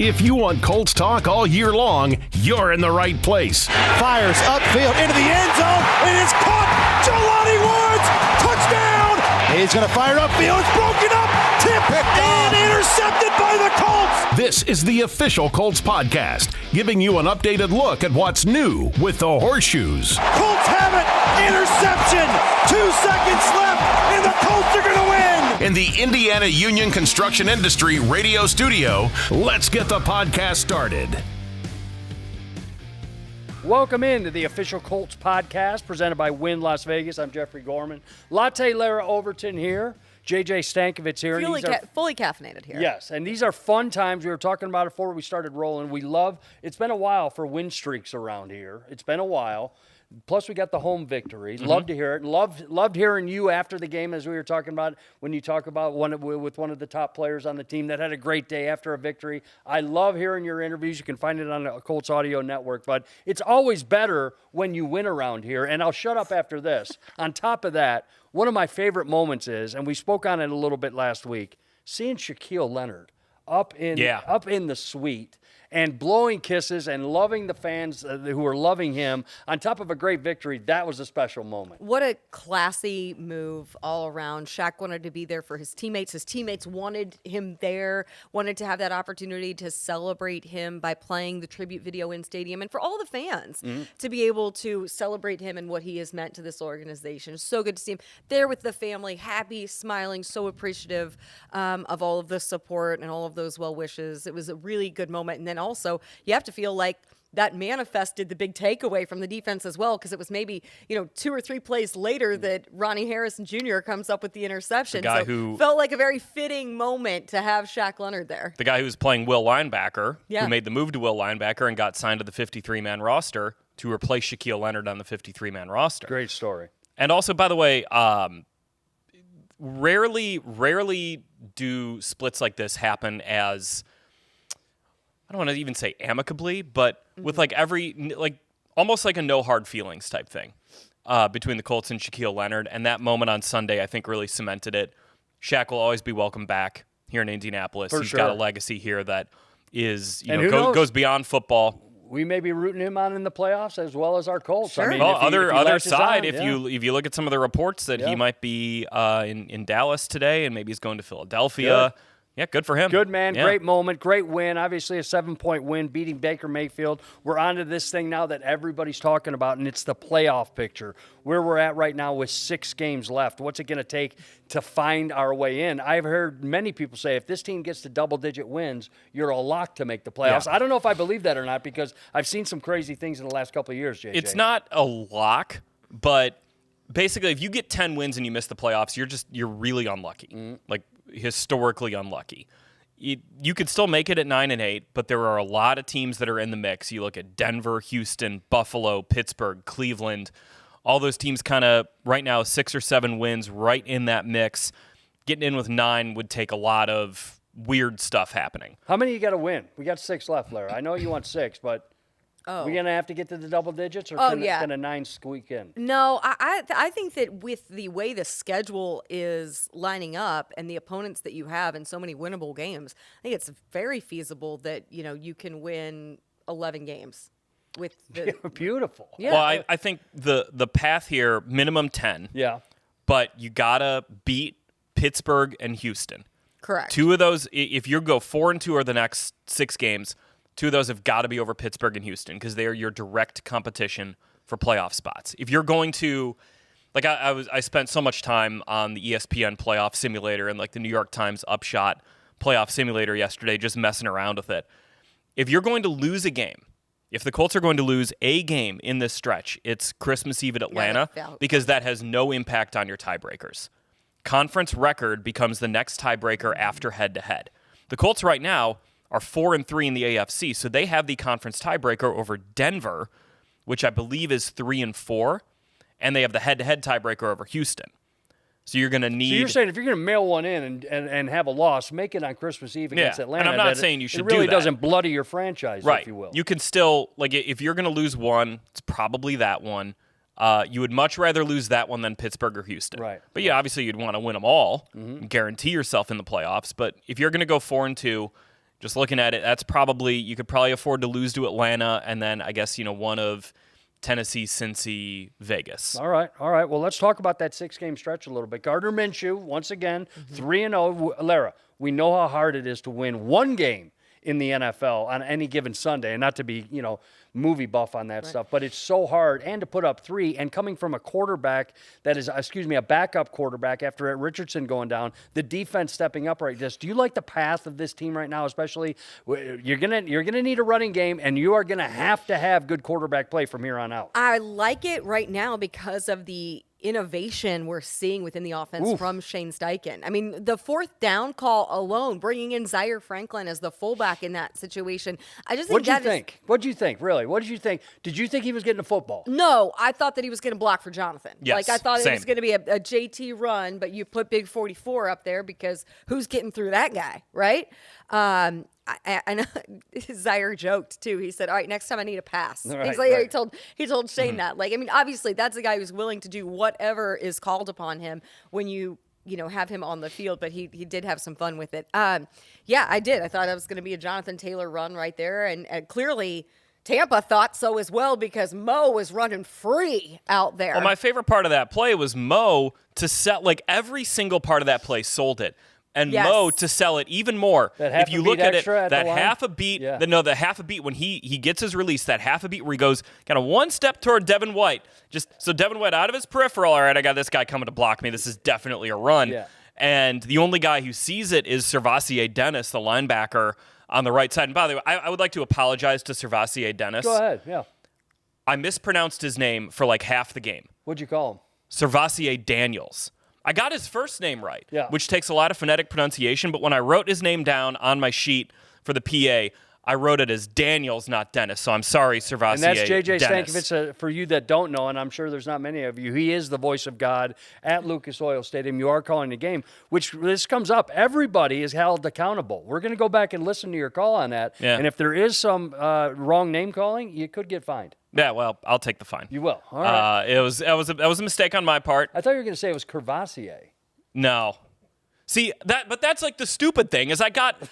If you want Colts talk all year long, you're in the right place. Fires upfield into the end zone. It is caught. Jelani Woods, touchdown. He's going to fire upfield. It's broken up. Tipped and intercepted by the Colts. This is the Official Colts Podcast, giving you an updated look at what's new with the Horseshoes. Colts have it. Interception. 2 seconds left, and the Colts are going to win. In the Indiana Union Construction Industry radio studio, let's get the podcast started. Welcome into the Official Colts Podcast, presented by Wynn Las Vegas. I'm Jeffrey Gorman. Latte Larra Overton here. JJ Stankevitz here. Fully caffeinated here. Yes, and these are fun times. We were talking about it before we started rolling. It's been a while for win streaks around here. It's been a while. Plus, we got the home victory. Love to hear it. Loved hearing you after the game, as we were talking about, when you talk about with one of the top players on the team that had a great day after a victory. I love hearing your interviews. You can find it on the Colts Audio Network. But it's always better when you win around here. And I'll shut up after this. On top of that, one of my favorite moments is, and we spoke on it a little bit last week, seeing Shaquille Leonard up in the suite and blowing kisses and loving the fans who are loving him on top of a great victory. That was a special moment. What a classy move all around. Shaq wanted to be there for his teammates. His teammates wanted him there, wanted to have that opportunity to celebrate him by playing the tribute video in stadium, and for all the fans to be able to celebrate him and what he has meant to this organization. It's so good to see him there with the family, happy, smiling, so appreciative of all of the support and all of those well wishes. It was a really good moment. And then also, you have to feel like that manifested the big takeaway from the defense as well, because it was maybe 2 or 3 plays later that Ronnie Harrison Jr. comes up with the interception. The guy so who felt like a very fitting moment to have Shaq Leonard there. The guy who was playing Will linebacker, who made the move to Will linebacker and got signed to the 53-man roster to replace Shaquille Leonard on the 53-man roster. Great story. And also, by the way, rarely do splits like this happen as, I don't want to even say amicably, but with almost like a no hard feelings type thing between the Colts and Shaquille Leonard. And that moment on Sunday, I think, really cemented it. Shaq will always be welcome back here in Indianapolis. He's got a legacy here that is, goes beyond football. We may be rooting him on in the playoffs as well as our Colts. Sure. I mean, other side, if you look at some of the reports that he might be in Dallas today, and maybe he's going to Philadelphia. Good. Yeah, good for him. Good man, yeah. Great moment, great win. Obviously a 7-point win, beating Baker Mayfield. We're on to this thing now that everybody's talking about, and it's the playoff picture. Where we're at right now with 6 games left. What's it going to take to find our way in? I've heard many people say if this team gets to double-digit wins, you're a lock to make the playoffs. Yeah. I don't know if I believe that or not, because I've seen some crazy things in the last couple of years, JJ. It's not a lock, but basically if you get 10 wins and you miss the playoffs, you're really unlucky. Like, historically unlucky. You could still make it at 9-8, but there are a lot of teams that are in the mix. You look at Denver, Houston, Buffalo, Pittsburgh, Cleveland. All those teams kind of right now 6 or 7 wins right in that mix. Getting in with 9 would take a lot of weird stuff happening. How many you got to win? We got 6 left, Larry. I know you want 6, but we're going to have to get to the double digits, or can a 9 squeak in? No, I think that with the way the schedule is lining up and the opponents that you have in so many winnable games, I think it's very feasible that you can win 11 games. With the beautiful. Yeah. Well, I think the path here, minimum 10. Yeah. But you got to beat Pittsburgh and Houston. Correct. 2 of those, if you go 4-2 or the next 6 games, 2 of those have got to be over Pittsburgh and Houston because they are your direct competition for playoff spots. If you're going to, like I spent so much time on the ESPN playoff simulator and like the New York Times Upshot playoff simulator yesterday, just messing around with it. If you're going to lose a game, if the Colts are going to lose a game in this stretch, it's Christmas Eve at Atlanta because that has no impact on your tiebreakers. Conference record becomes the next tiebreaker after head-to-head. The Colts right now are 4-3 in the AFC, so they have the conference tiebreaker over Denver, which I believe is 3-4, and they have the head-to-head tiebreaker over Houston. So you're going to need. So you're saying if you're going to mail one in and have a loss, make it on Christmas Eve against Atlanta. And I'm not saying you should do that. It really doesn't bloody your franchise, right. if you will. You can still, like, if you're going to lose one, it's probably that one. You would much rather lose that one than Pittsburgh or Houston. Right. But obviously you'd want to win them all, and guarantee yourself in the playoffs. But if you're going to go 4-2, Just looking at it, that's probably, you could probably afford to lose to Atlanta, and then I guess, one of Tennessee, Cincy, Vegas. All right. Well, let's talk about that 6-game stretch a little bit. Gardner Minshew, once again, 3-0. Larra, we know how hard it is to win one game in the NFL on any given Sunday, and not to be, movie buff on that stuff, but it's so hard, and to put up 3, and coming from a quarterback that is, a backup quarterback after Richardson going down, the defense stepping up right this. Do you like the path of this team right now, especially? You're gonna need a running game, and you are gonna have to have good quarterback play from here on out. I like it right now because of the innovation we're seeing within the offense from Shane Steichen. I mean, the 4th down call alone, bringing in Zaire Franklin as the fullback in that situation. I just think What'd you think? Really? What did you think? Did you think he was getting the football? No, I thought that he was going to block for Jonathan. Yes, I thought same. it was going to be a JT run, but you put Big 44 up there because who's getting through that guy, right? I know Zaire joked too. He said, "All right, next time I need a pass." Right. He told Shane that. Obviously, that's a guy who's willing to do whatever is called upon him when you have him on the field. But he did have some fun with it. Yeah, I did. I thought it was going to be a Jonathan Taylor run right there, and clearly Tampa thought so as well because Mo was running free out there. Well, my favorite part of that play was Mo to sell, every single part of that play sold it. And Mo to sell it even more. If you look at it, that half a beat, the half a beat when he gets his release, that half a beat where he goes kind of one step toward Devin White. So Devin White out of his peripheral, all right, I got this guy coming to block me. This is definitely a run. Yeah. And the only guy who sees it is Servassier Dennis, the linebacker on the right side. And by the way, I would like to apologize to Servassier Dennis. Go ahead, yeah. I mispronounced his name for half the game. What'd you call him? Servassier Daniels. I got his first name right, which takes a lot of phonetic pronunciation, but when I wrote his name down on my sheet for the PA, I wrote it as Daniels, not Dennis, so I'm sorry, Servassier. And that's J.J. Dennis. Stankevitz. For you that don't know, and I'm sure there's not many of you, he is the voice of God at Lucas Oil Stadium. You are calling the game, which this comes up. Everybody is held accountable. We're going to go back and listen to your call on that, and if there is some wrong name calling, you could get fined. Yeah, well, I'll take the fine. You will. All right. That was a mistake on my part. I thought you were going to say it was Crevassier. No. See, but that's the stupid thing is I got the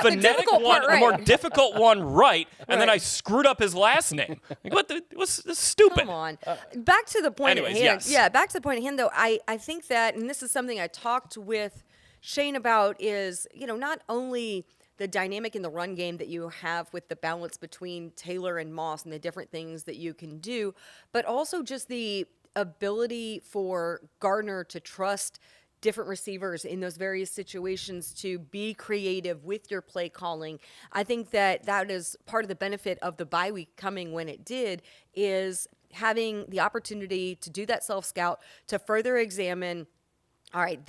phonetic one, right. the more difficult one right, and then I screwed up his last name. It was stupid. Come on. Back to the point Anyways, at hand. yes. Yeah, back to the point at hand, though. I think that, and this is something I talked with Shane about, is, not only the dynamic in the run game that you have with the balance between Taylor and Moss and the different things that you can do, but also just the ability for Gardner to trust different receivers in those various situations to be creative with your play calling. I think that is part of the benefit of the bye week coming when it did, is having the opportunity to do that self-scout, to further examine, all right,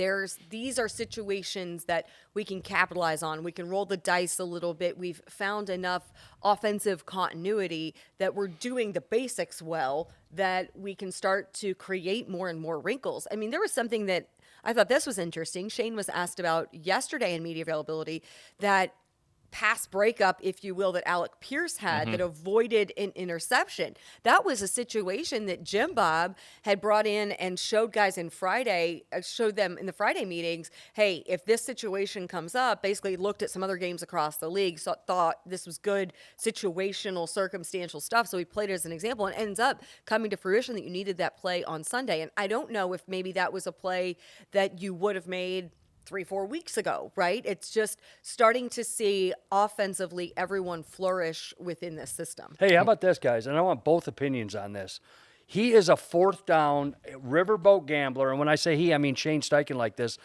these are situations that we can capitalize on. We can roll the dice a little bit. We've found enough offensive continuity that we're doing the basics well, that we can start to create more and more wrinkles. I mean, there was something that I thought this was interesting. Shane was asked about yesterday in media availability, that pass breakup, if you will, that Alec Pierce had that avoided an interception. That was a situation that Jim Bob had brought in and showed guys showed them in the Friday meetings, hey, if this situation comes up, basically looked at some other games across the league, thought this was good situational, circumstantial stuff. So he played it as an example, and ends up coming to fruition that you needed that play on Sunday. And I don't know if maybe that was a play that you would have made 3-4 weeks ago, right? It's just starting to see offensively everyone flourish within this system. Hey, how about this, guys? And I want both opinions on this. He is a 4th down riverboat gambler, and when I say he, I mean Shane Steichen like this.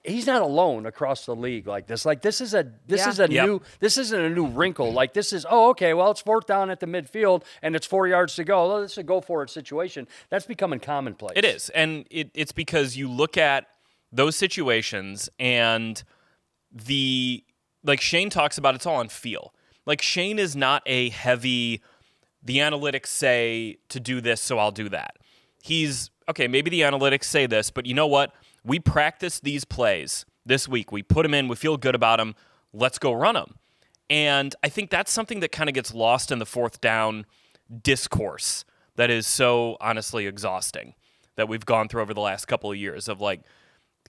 He's not alone across the league like this. This isn't a new wrinkle. This is, it's 4th down at the midfield and it's 4 yards to go. Well, this is a go for it situation. That's becoming commonplace. It is, and it's because you look at those situations, and Shane talks about, it's all on feel. Shane is not a heavy, the analytics say to do this, so I'll do that. He's, okay, maybe the analytics say this, but you know what? We practice these plays this week. We put them in. We feel good about them. Let's go run them. And I think that's something that kind of gets lost in the 4th down discourse that is so honestly exhausting that we've gone through over the last couple of years of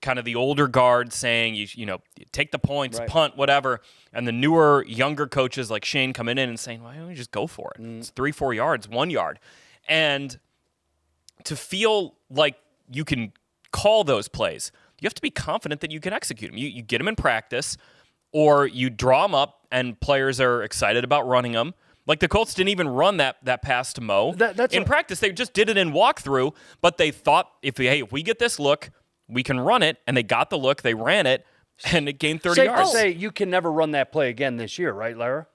kind of the older guard saying, you know, take the points, punt, whatever. And the newer, younger coaches like Shane coming in and saying, why don't you just go for it? It's 3-4 yards, 1 yard. And to feel like you can call those plays, you have to be confident that you can execute them. You get them in practice, or you draw them up and players are excited about running them. Like the Colts didn't even run that pass to Mo. In practice, they just did it in walkthrough, but they thought, if we get this look, we can run it, and they got the look, they ran it, and it gained 30 yards. Say you can never run that play again this year, right, Larra?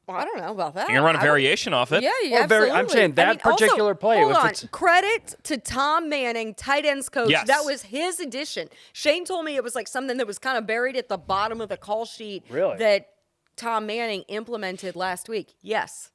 Well, I don't know about that. You're going to run a variation off it? Yeah, absolutely. I'm saying that particular play. Hold on. Credit to Tom Manning, tight ends coach. Yes. That was his addition. Shane told me it was like something that was kind of buried at the bottom of the call sheet that Tom Manning implemented last week. Yes.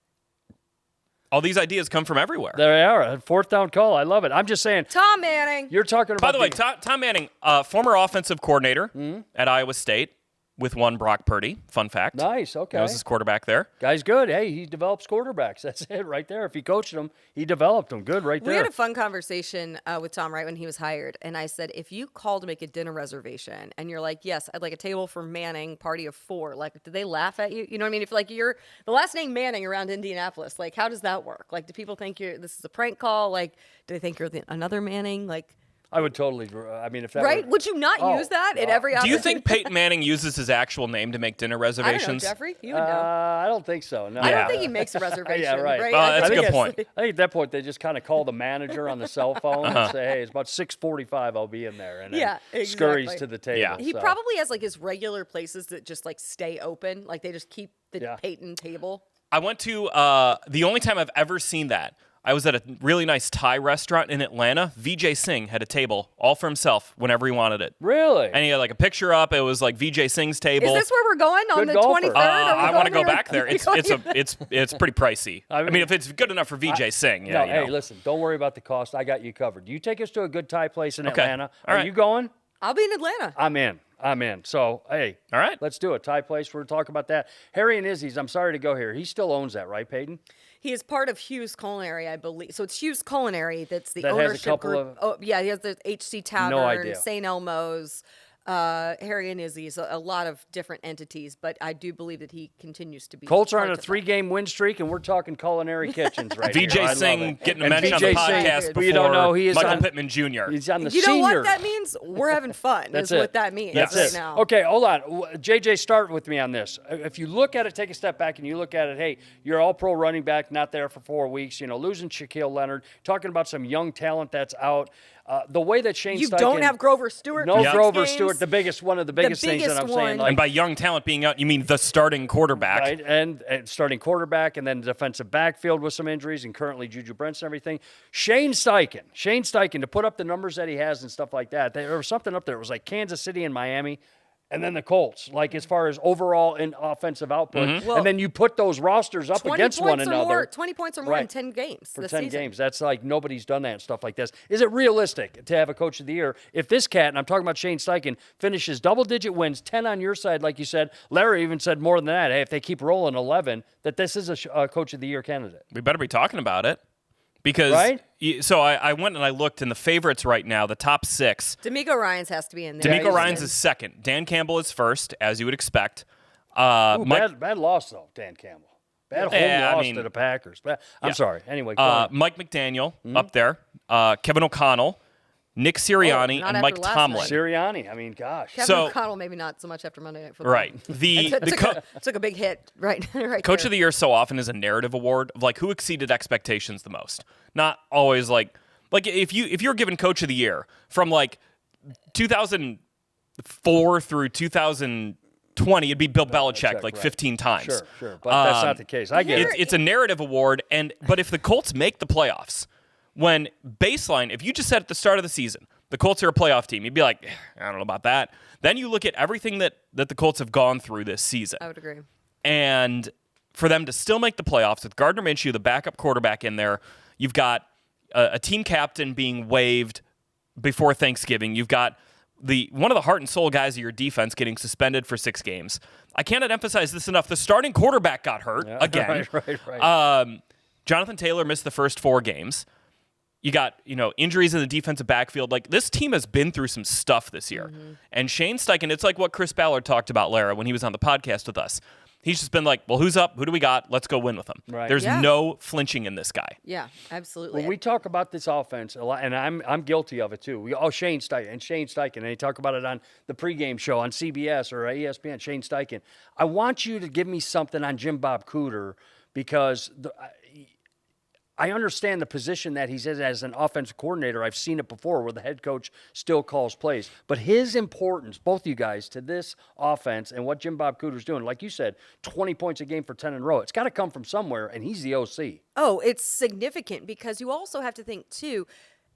All these ideas come from everywhere. There they are. A fourth down call. I love it. I'm just saying. Tom Manning. You're talking about. By the way, Tom Manning, former offensive coordinator at Iowa State with one Brock Purdy. Fun fact. Nice. Okay. That was his quarterback there. Guy's good. Hey, he develops quarterbacks. That's it right there. If he coached them, he developed them. Good right there. We had a fun conversation with Tom right when he was hired. And I said, if you call to make a dinner reservation and you're like, yes, I'd like a table for Manning, party of 4. Like, do they laugh at you? You know what I mean? If like you're the last name Manning around Indianapolis, like how does that work? Like, do people think this is a prank call? Like, do they think you're another Manning? Like, I would totally. I mean, if that right? were, Would you not use that at every? Do you think Peyton Manning uses his actual name to make dinner reservations? I don't know, Jeffrey. You would know. I don't think so. No. I don't think he makes a reservation. Yeah, right. That's a good point. I think at that point they just kind of call the manager on the cell phone and say, "Hey, it's about 6:45. I'll be in there." And then scurries to the table. Yeah. He probably has like his regular places that just like stay open, like they just keep the Peyton table. I went to the only time I've ever seen that. I was at a really nice Thai restaurant in Atlanta. VJ Singh had a table all for himself whenever he wanted it. Really? And he had like a picture up. It was like VJ Singh's table. Is this where we're going on Good the golfer. 23rd? I want to go back there. It's pretty pricey. I mean, if it's good enough for VJ Singh, yeah. Hey, listen, don't worry about the cost. I got you covered. You take us to a good Thai place in Okay. Atlanta. All right. Are you going? I'll be in Atlanta. I'm in. So, hey. All right. Let's do it. Thai place. We're talking about that. Harry and Izzy's, I'm sorry to go here. He still owns that, right, Peyton? He is part of Hughes Culinary, I believe. So it's Hughes Culinary that's the That has a ownership couple group. of- He has the HC Tavern, No idea. St. Elmo's, Harry and Izzy's, a lot of different entities. But I do believe that he continues to be. Colts are on a part of that. 3-game win streak, and we're talking culinary kitchens right here. I VJ love Singh it. getting a And mention on the VJ Singh, podcast but before you don't know, he is Michael on, Pittman Jr. He's on the You senior. know what that means? We're having fun. That's is it. what that means That's right it. now. Okay, hold on. JJ, start with me on this. If you look at it, take a step back, and you look at it, hey, you're all-pro running back, not there for 4 weeks, losing Shaquille Leonard, talking about some young talent that's out. The way that Shane You Steichen, don't have Grover Stewart. No for 6 Grover games. Stewart, one of the biggest things that I'm biggest saying. one. And by young talent being out, you mean the starting quarterback. Right, and starting quarterback, and then defensive backfield with some injuries, and currently Juju Brents and everything. Shane Steichen, to put up the numbers that he has and stuff like that. There was something up there. It was like Kansas City and Miami, and then the Colts, like as far as overall in offensive output. Well, and then you put those rosters up 20 against one points or another. more, 20 points or more in Right. 10 games For this 10 season. games. That's like nobody's done that and stuff like this. Is it realistic to have a coach of the year if this cat, and I'm talking about Shane Steichen, finishes double-digit wins, 10 on your side, like you said? Larry even said more than that. Hey, if they keep rolling 11, that this is a coach of the year candidate. We better be talking about it. Because, Right? So I went and I looked, and the favorites right now, the top 6. D'Amico Ryans has to be in there. D'Amico he's Ryans in. is second. Dan Campbell is first, as you would expect. Ooh, Mike, bad loss, though, Dan Campbell. Bad Yeah, I loss mean- to the Packers. I'm sorry. Anyway, Mike McDaniel up there. Kevin O'Connell, Nick Sirianni, not and after Mike last Tomlin. night. Sirianni. I mean, gosh. Kevin So- O'Connell, maybe not so much after Monday Night Football. Right. Took a big hit right Coach there. of the Year so often is a narrative award of like who exceeded expectations the most. Not always like if you're given Coach of the Year from like 2004 through 2020, it'd be Bill Belichick like right. 15 times. Sure. But that's not the case. I get it. It's a narrative award, but if the Colts make the playoffs, when baseline, if you just said at the start of the season, the Colts are a playoff team, you'd be like, I don't know about that. Then you look at everything that the Colts have gone through this season. I would agree. And for them to still make the playoffs with Gardner Minshew, the backup quarterback in there, you've got a team captain being waived before Thanksgiving. You've got one of the heart and soul guys of your defense getting suspended for 6 games. I cannot emphasize this enough. The starting quarterback got hurt again. Right. Jonathan Taylor missed the first 4 games. You got, injuries in the defensive backfield. Like, this team has been through some stuff this year. And Shane Steichen, it's like what Chris Ballard talked about, Larra, when he was on the podcast with us. He's just been like, well, who's up? Who do we got? Let's go win with them. Right. There's no flinching in this guy. Yeah, absolutely. When we talk about this offense a lot, and I'm guilty of it too. Shane Steichen, and they talk about it on the pregame show on CBS or ESPN. Shane Steichen. I want you to give me something on Jim Bob Cooter because I understand the position that he's in as an offensive coordinator. I've seen it before where the head coach still calls plays. But his importance, both you guys, to this offense and what Jim Bob Cooter's doing, like you said, 20 points a game for 10 in a row. It's got to come from somewhere, and he's the OC. Oh, it's significant because you also have to think, too,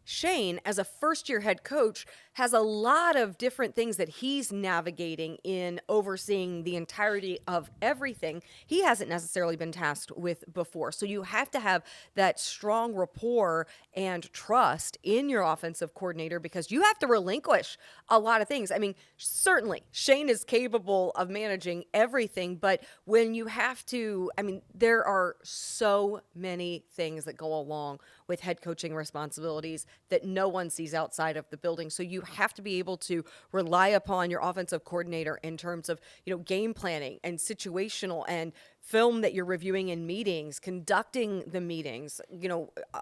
Shane, as a first-year head coach, has a lot of different things that he's navigating in overseeing the entirety of everything he hasn't necessarily been tasked with before. So you have to have that strong rapport and trust in your offensive coordinator because you have to relinquish a lot of things. I mean, certainly Shane is capable of managing everything, but when you have to, there are so many things that go along with head coaching responsibilities that no one sees outside of the building. So you have to be able to rely upon your offensive coordinator in terms of, game planning and situational and film that you're reviewing in meetings, conducting the meetings,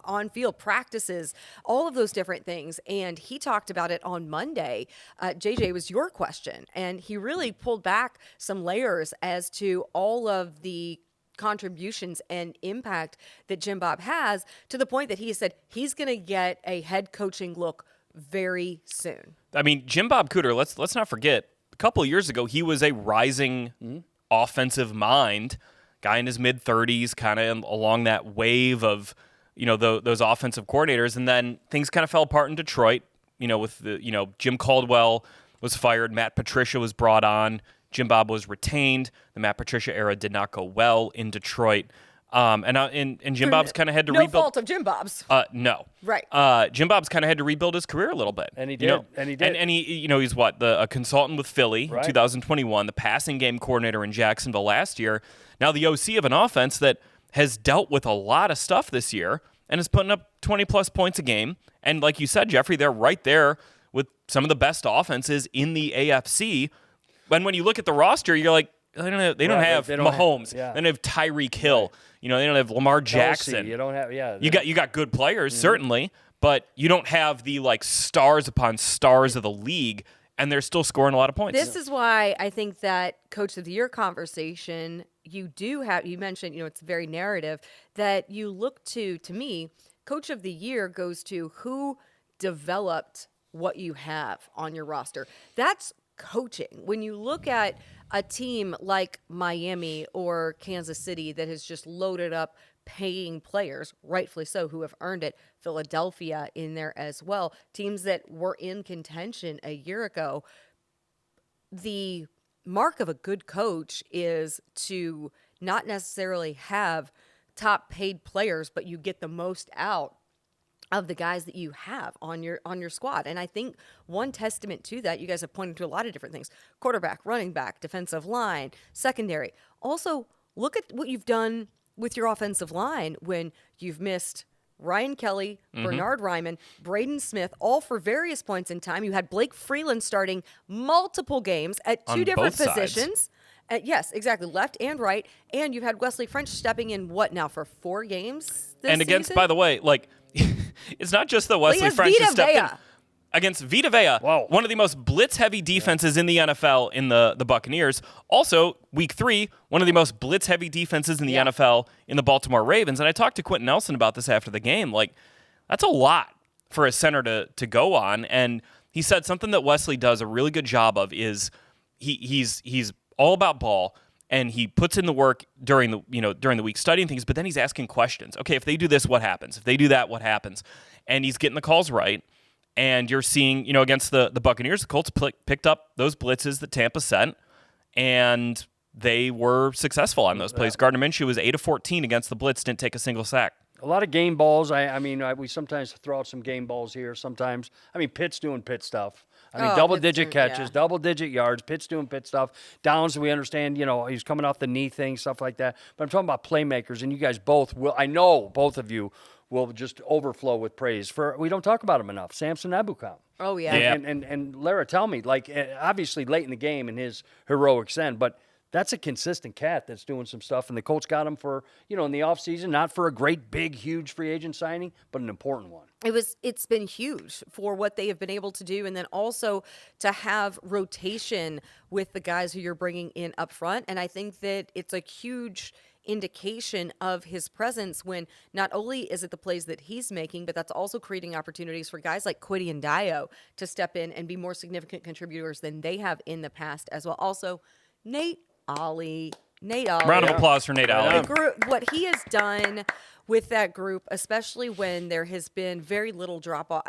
on field practices, all of those different things. And he talked about it on Monday. JJ, was your question. And he really pulled back some layers as to all of the contributions and impact that Jim Bob has, to the point that he said he's going to get a head coaching look very soon. I mean, Jim Bob Cooter, let's not forget, a couple of years ago, he was a rising offensive mind, guy in his mid-30s, kind of along that wave of, those offensive coordinators. And then things kind of fell apart in Detroit, with the, Jim Caldwell was fired, Matt Patricia was brought on, Jim Bob was retained. The Matt Patricia era did not go well in Detroit. And Jim Bob's kind of had to rebuild. No fault of Jim Bob's. No. Right. Jim Bob's kind of had to rebuild his career a little bit. And he did. And he, he's a consultant with Philly in 2021, the passing game coordinator in Jacksonville last year. Now the OC of an offense that has dealt with a lot of stuff this year and is putting up 20-plus points a game. And like you said, Jeffrey, they're right there with some of the best offenses in the AFC. When you look at the roster, you're like, they don't have Mahomes. They don't have Tyreek Hill. They don't have Lamar Jackson. You don't have, You got good players, certainly, but you don't have the stars upon stars of the league, and they're still scoring a lot of points. This is why I think that Coach of the Year conversation, you mentioned, it's very narrative, that you look to me, Coach of the Year goes to who developed what you have on your roster. That's coaching. When you look at a team like Miami or Kansas City that has just loaded up paying players, rightfully so, who have earned it, Philadelphia in there as well, teams that were in contention a year ago, the mark of a good coach is to not necessarily have top paid players, but you get the most out of the guys that you have on your squad. And I think one testament to that, you guys have pointed to a lot of different things: quarterback, running back, defensive line, secondary. Also, look at what you've done with your offensive line when you've missed Ryan Kelly, Bernard Ryman, Braden Smith, all for various points in time. You had Blake Freeland starting multiple games at two different positions. Yes, exactly. Left and right. And you've had Wesley French stepping in, for 4 games this And against, season? by the way, it's not just that Wesley French has stepped in. Against Vita Vea, one of the most blitz-heavy defenses in the NFL in the Buccaneers. Also, week 3, one of the most blitz-heavy defenses in the NFL in the Baltimore Ravens. And I talked to Quentin Nelson about this after the game. That's a lot for a center to go on. And he said something that Wesley does a really good job of is he's all about ball, and he puts in the work during the week studying things, but then he's asking questions. Okay, if they do this, what happens? If they do that, what happens? And he's getting the calls right. And you're seeing, against the Buccaneers, the Colts picked up those blitzes that Tampa sent, and they were successful on those plays. Gardner Minshew was 8 of 14 against the blitz, didn't take a single sack. A lot of game balls. We sometimes throw out some game balls here. Sometimes, Pitt's doing Pitt stuff. Double-digit catches, double-digit yards. Pitt's doing Pitt stuff. Downs, we understand, he's coming off the knee thing, stuff like that. But I'm talking about playmakers, and you guys both will. I know both of you will just overflow with praise. We don't talk about him enough. Samson Ebukam. Oh, yeah. And Larra, tell me, like, obviously late in the game in his heroic end, but that's a consistent cat that's doing some stuff, and the Colts got him for, in the offseason, not for a great, big, huge free agent signing, but an important one. It's been huge for what they have been able to do, and then also to have rotation with the guys who you're bringing in up front. And I think that it's a huge indication of his presence when not only is it the plays that he's making, but that's also creating opportunities for guys like Kwity and Dio to step in and be more significant contributors than they have in the past as well. Also, Nate Ollie. Round of applause for Nate Ollie. What he has done with that group, especially when there has been very little drop off.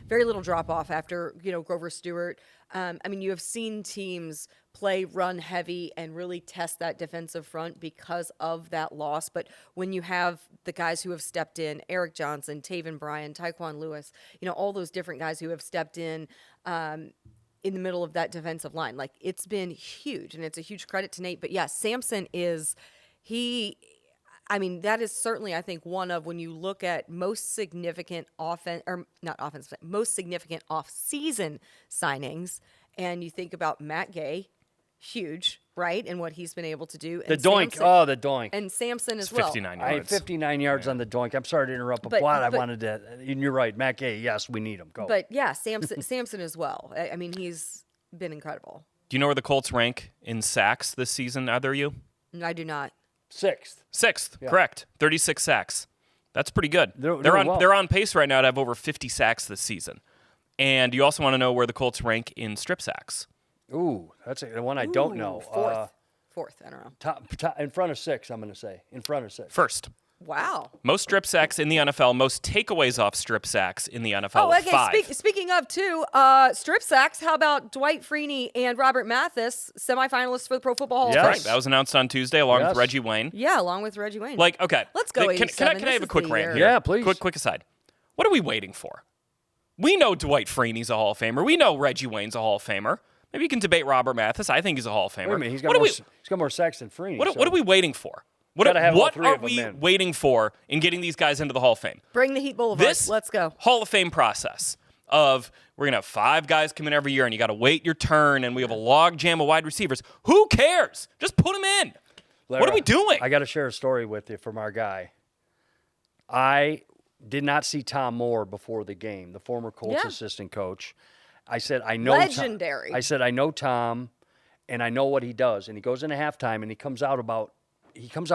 Very little drop off after Grover Stewart. You have seen teams play run heavy and really test that defensive front because of that loss. But when you have the guys who have stepped in, Eric Johnson, Taven Bryan, Tyquan Lewis, all those different guys who have stepped in the middle of that defensive line, like, it's been huge, and it's a huge credit to Nate. But yeah, Samson that is certainly, I think, one of, when you look at most significant most significant off-season signings, and you think about Matt Gay, huge, right, and what he's been able to do. The and doink, Samson, the doink. And Samson as well. 59 yards. I had 59 yards on the doink. I'm sorry to interrupt, but I wanted to, and you're right, Matt Gay, yes, we need him. Go. But yeah, Samson as well. He's been incredible. Do you know where the Colts rank in sacks this season, either of you? I do not. Sixth, yeah. Correct. 36 sacks. That's pretty good. They're on pace right now to have over 50 sacks this season. And you also want to know where the Colts rank in strip sacks. Ooh, that's the one I don't know. Fourth, I don't know. Top, in front of 6, I'm going to say. In front of 6. First. Wow. Most strip sacks in the NFL, most takeaways off strip sacks in the NFL. Oh, okay. 5. Speaking of, too, strip sacks, how about Dwight Freeney and Robert Mathis, semifinalists for the Pro Football Hall of Fame? Right. That was announced on Tuesday along with Reggie Wayne. Yeah, along with Reggie Wayne. Okay. Let's go, Can I have a quick rant here? Yeah, please. Quick aside. What are we waiting for? We know Dwight Freeney's a Hall of Famer. We know Reggie Wayne's a Hall of Famer. Maybe you can debate Robert Mathis. I think he's a Hall of Famer. Wait a minute, he's got more sacks than Freeney. What are we waiting for? What are we waiting for in getting these guys into the Hall of Fame? Bring the Heat Boulevard. Let's go. Hall of Fame process of we're going to have 5 guys come in every year, and you got to wait your turn, and we have a log jam of wide receivers. Who cares? Just put them in. Larra, what are we doing? I got to share a story with you from our guy. I did not see Tom Moore before the game, the former Colts assistant coach. I said, I know legendary. Tom. I said, I know Tom, and I know what he does. And he goes into halftime, and he comes out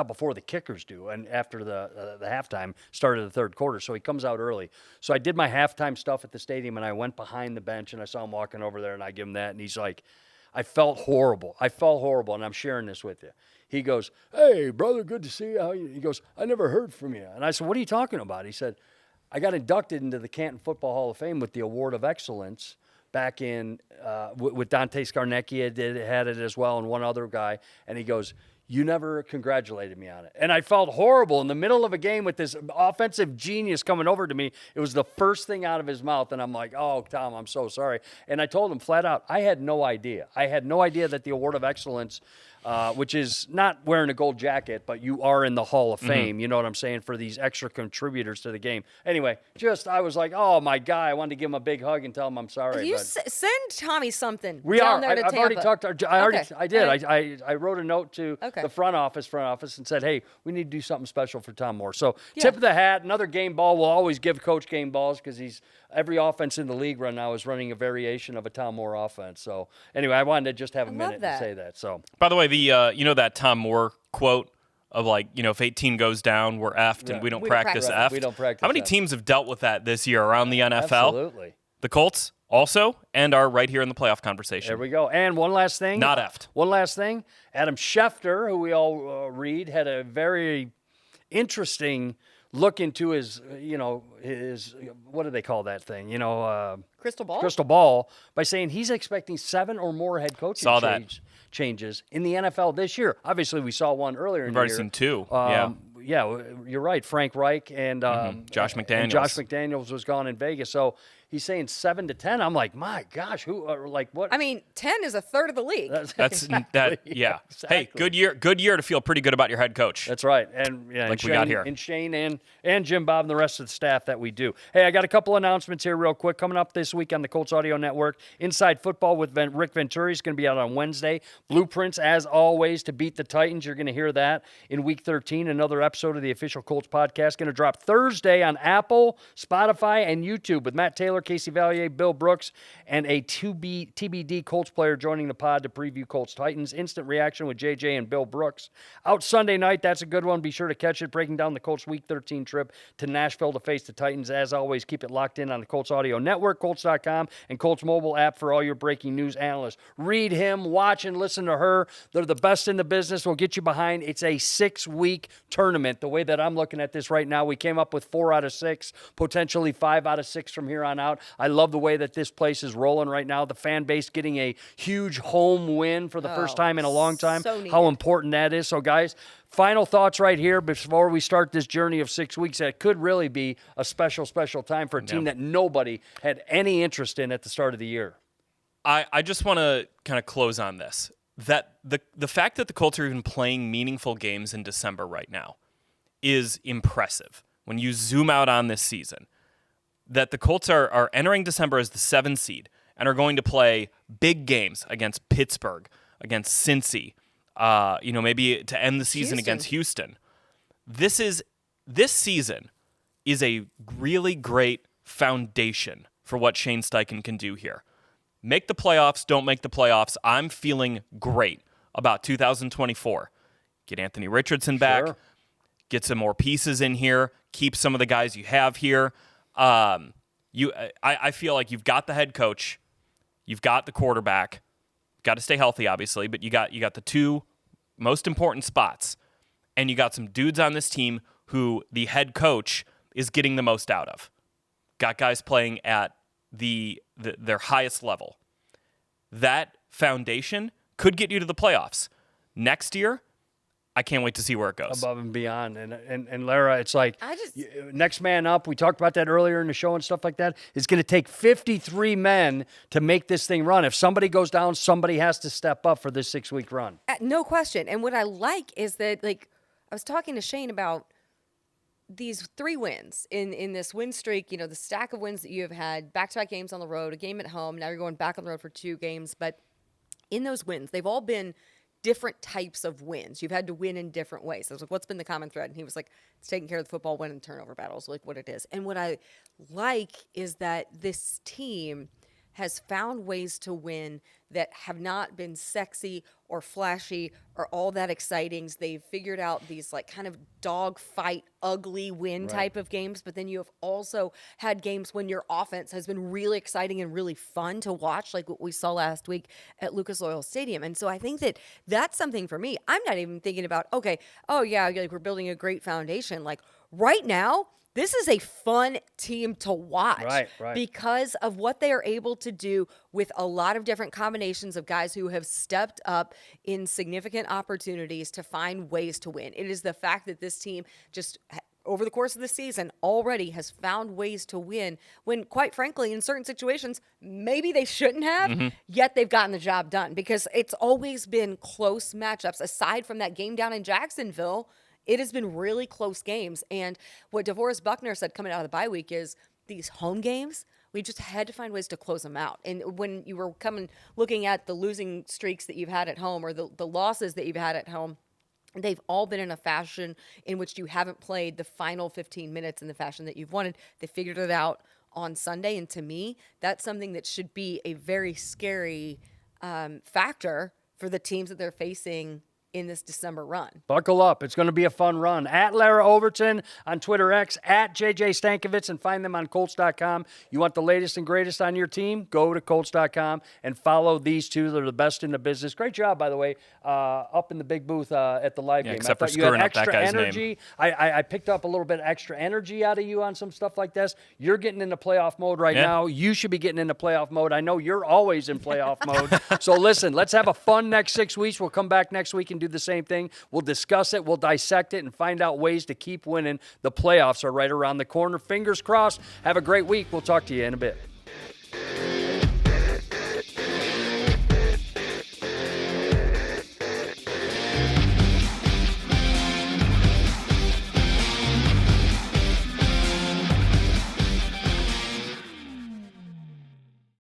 before the kickers do, and after the halftime started the third quarter, so he comes out early. So I did my halftime stuff at the stadium, and I went behind the bench, and I saw him walking over there, and I give him that, and he's like, I felt horrible, and I'm sharing this with you. He goes, hey, brother, good to see you. He goes, I never heard from you. And I said, what are you talking about? He said, I got inducted into the Canton Football Hall of Fame with the Award of Excellence back in with Dante Scarnecchia had it as well, and one other guy, and he goes, you never congratulated me on it. And I felt horrible in the middle of a game with this offensive genius coming over to me. It was the first thing out of his mouth, and I'm like, oh, Tom, I'm so sorry. And I told him flat out, I had no idea. I had no idea that the Award of Excellence, which is not wearing a gold jacket, but you are in the Hall of Fame, you know what I'm saying, for these extra contributors to the game. Anyway, I was like, oh, my guy, I wanted to give him a big hug and tell him I'm sorry. You send Tommy something. We down are. There to I've already Tampa. talked to I did. Right. I wrote a note to the front office and said, hey, we need to do something special for Tom Moore. So tip of the hat, another game ball. We'll always give Coach game balls because every offense in the league right now is running a variation of a Tom Moore offense. So anyway, I wanted to just have a minute to say that. So by the way, that Tom Moore quote of like, if 18 goes down, we're effed and we don't practice effed. We don't practice. How many teams have dealt with that this year around the NFL? Absolutely. The Colts also, and are right here in the playoff conversation. There we go. And one last thing. Not effed. One last thing. Adam Schefter, who we all read, had a very interesting look into his, what do they call that thing? Crystal ball? Crystal ball, by saying he's expecting 7 or more head coaching changes in the NFL this year. Obviously, we saw one earlier in the year. We've already seen 2. Yeah, you're right. Frank Reich and Josh McDaniels. And Josh McDaniels was gone in Vegas. So he's saying 7 to 10. I'm like, my gosh, who like what? I mean, 10 is a third of the league. That's exactly, that. Yeah. Exactly. Hey, good year to feel pretty good about your head coach. That's right. And yeah, Like and we got here. And Shane and Jim Bob and the rest of the staff that we do. Hey, I got a couple announcements here real quick. Coming up this week on the Colts Audio Network, Inside Football with Rick Venturi is going to be out on Wednesday. Blueprints, as always, to beat the Titans. You're going to hear that in Week 13. Another episode of the Official Colts Podcast going to drop Thursday on Apple, Spotify, and YouTube with Matt Taylor, Casey Valier, Bill Brooks, and a TBD Colts player joining the pod to preview Colts Titans. Instant Reaction with JJ and Bill Brooks. Out Sunday night, that's a good one. Be sure to catch it, breaking down the Colts Week 13 trip to Nashville to face the Titans. As always, keep it locked in on the Colts Audio Network, Colts.com, and Colts mobile app for all your breaking news analysts. Read him, watch and listen to her. They're the best in the business. We'll get you behind. It's a 6-week tournament. The way that I'm looking at this right now, we came up with 4 out of 6, potentially 5 out of 6 from here on out. I love the way that this place is rolling right now. The fan base getting a huge home win for the first time in a long time. So needed. How important that is. So, guys, final thoughts right here before we start this journey of 6 weeks. That could really be a special, special time for a team that nobody had any interest in at the start of the year. I just want to kind of close on this. That the fact that the Colts are even playing meaningful games in December right now is impressive. When you zoom out on this season, that the Colts are entering December as the 7th seed and are going to play big games against Pittsburgh, against Cincy, maybe to end the season against Houston. This season is a really great foundation for what Shane Steichen can do here. Make the playoffs, don't make the playoffs. I'm feeling great about 2024. Get Anthony Richardson back. Get some more pieces in here. Keep some of the guys you have here. I feel like you've got the head coach. You've got the quarterback. Got to stay healthy, obviously, but you got the 2 most important spots. And you got some dudes on this team who the head coach is getting the most out of. Got guys playing at their highest level. That foundation could get you to the playoffs. Next year, I can't wait to see where it goes. Above and beyond. And Larra, it's like next man up. We talked about that earlier in the show and stuff like that. It's going to take 53 men to make this thing run. If somebody goes down, somebody has to step up for this 6-week run. No question. And what I like is that, like, I was talking to Shane about these 3 wins in this win streak, the stack of wins that you have had, back-to-back games on the road, a game at home. Now you're going back on the road for 2 games. But in those wins, they've all been different types of wins. You've had to win in different ways. I was like, what's been the common thread? And he was like, it's taking care of the football, win and turnover battles, like what it is. And what I like is that this team has found ways to win that have not been sexy or flashy or all that exciting. They've figured out these like kind of dogfight, ugly win type of games, but then you have also had games when your offense has been really exciting and really fun to watch, like what we saw last week at Lucas Oil Stadium. And so I think that that's something for me. I'm not even thinking about, like we're building a great foundation. Like right now, this is a fun team to watch right. because of what they are able to do with a lot of different combinations of guys who have stepped up in significant opportunities to find ways to win. It is the fact that this team just over the course of the season already has found ways to win when, quite frankly, in certain situations, maybe they shouldn't have, yet they've gotten the job done because it's always been close matchups. Aside from that game down in Jacksonville, it has been really close games. And what DeForest Buckner said coming out of the bye week is these home games, we just had to find ways to close them out. And when you were looking at the losing streaks that you've had at home or the losses that you've had at home, they've all been in a fashion in which you haven't played the final 15 minutes in the fashion that you've wanted. They figured it out on Sunday. And to me, that's something that should be a very scary factor for the teams that they're facing in this December run. Buckle up. It's going to be a fun run. At Larra Overton on Twitter X, at JJ Stankevitz, and find them on Colts.com. You want the latest and greatest on your team? Go to Colts.com and follow these 2. They're the best in the business. Great job, by the way, up in the big booth at the live game. Except I for thought you had screwing up that extra guy's energy. name. I picked up a little bit extra energy out of you on some stuff like this. You're getting into playoff mode right now. You should be getting into playoff mode. I know you're always in playoff mode. So listen, let's have a fun next 6 weeks. We'll come back next week and do the same thing. We'll discuss it. We'll dissect it and find out ways to keep winning. The playoffs are right around the corner. Fingers crossed. Have a great week. We'll talk to you in a bit.